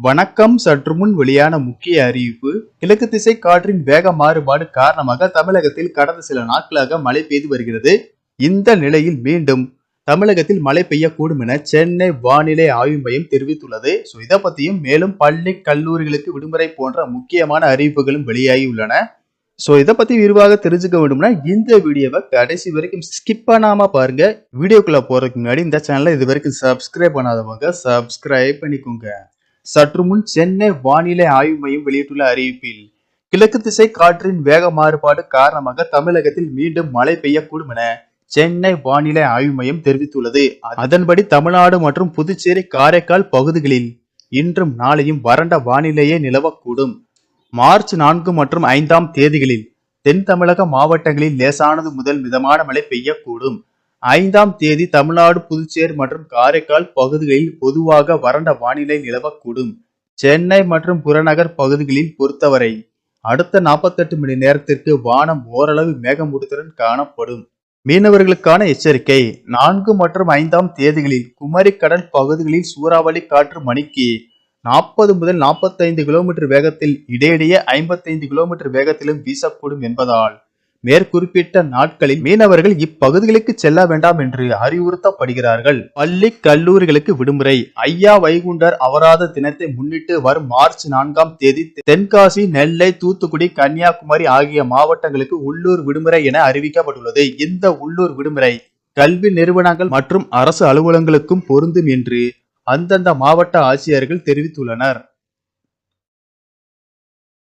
வணக்கம். சற்று முன் வெளியான முக்கிய அறிவிப்பு. கிழக்கு திசை காற்றின் வேக மாறுபாடு காரணமாக தமிழகத்தில் கடந்த சில நாட்களாக மழை பெய்து வருகிறது. இந்த நிலையில் மீண்டும் தமிழகத்தில் மழை பெய்யக்கூடும் என சென்னை வானிலை ஆய்வு மையம் தெரிவித்துள்ளது. இதை பத்தியும் மேலும் பள்ளி கல்லூரிகளுக்கு விடுமுறை போன்ற முக்கியமான அறிவிப்புகளும் வெளியாகி உள்ளன. இதை பத்தி விரிவாக தெரிஞ்சுக்க வேண்டும்னா இந்த வீடியோவை கடைசி வரைக்கும் ஸ்கிப் பண்ணாம பாருங்க. வீடியோக்குள்ள போறதுக்கு முன்னாடி இந்த சேனலை இது வரைக்கும் சப்ஸ்கிரைப் பண்ணாதவங்க சப்ஸ்கிரைப் பண்ணிக்கோங்க. சற்று முன் சென்னை வானிலை ஆய்வு மையம் வெளியிட்டுள்ள அறிவிப்பில் கிழக்கு திசை காற்றின் வேக மாறுபாடு காரணமாக தமிழகத்தில் மீண்டும் மழை பெய்யக்கூடும் என சென்னை வானிலை ஆய்வு மையம் தெரிவித்துள்ளது. அதன்படி தமிழ்நாடு மற்றும் புதுச்சேரி காரைக்கால் பகுதிகளில் இன்றும் நாளையும் வறண்ட வானிலையே நிலவக்கூடும். மார்ச் 4 மற்றும் 5ஆம் தேதிகளில் தென் தமிழக மாவட்டங்களில் லேசானது முதல் மிதமான மழை பெய்யக்கூடும். 5ஆம் தேதி தமிழ்நாடு புதுச்சேரி மற்றும் காரைக்கால் பகுதிகளில் பொதுவாக வறண்ட வானிலை நிலவக்கூடும். சென்னை மற்றும் புறநகர் பகுதிகளில் பொறுத்தவரை அடுத்த 48 மணி நேரத்திற்கு வானம் ஓரளவு மேகமூட்டத்துடன் காணப்படும். மீனவர்களுக்கான எச்சரிக்கை. 4 மற்றும் 5ஆம் தேதிகளில் குமரி கடல் பகுதிகளில் சூறாவளி காற்று மணிக்கு 40 முதல் 45 கிலோமீட்டர் வேகத்தில் இடையிடையே 55 கிலோமீட்டர் வேகத்திலும் வீசக்கூடும் என்பதால் மேற்குறிப்பிட்ட நாட்களில் மீனவர்கள் இப்பகுதிகளுக்கு செல்ல வேண்டாம் என்று அறிவுறுத்தப்படுகிறார்கள். பள்ளி கல்லூரிகளுக்கு விடுமுறை. ஐயா வைகுண்டர் அவராத தினத்தை முன்னிட்டு வரும் மார்ச் 4ஆம் தேதி தென்காசி, நெல்லை, தூத்துக்குடி, கன்னியாகுமரி ஆகிய மாவட்டங்களுக்கு உள்ளூர் விடுமுறை என அறிவிக்கப்பட்டுள்ளது. இந்த உள்ளூர் விடுமுறை கல்வி நிறுவனங்கள் மற்றும் அரசு அலுவலகங்களுக்கும் பொருந்தும் என்று அந்தந்த மாவட்ட ஆட்சியர்கள் தெரிவித்துள்ளனர்.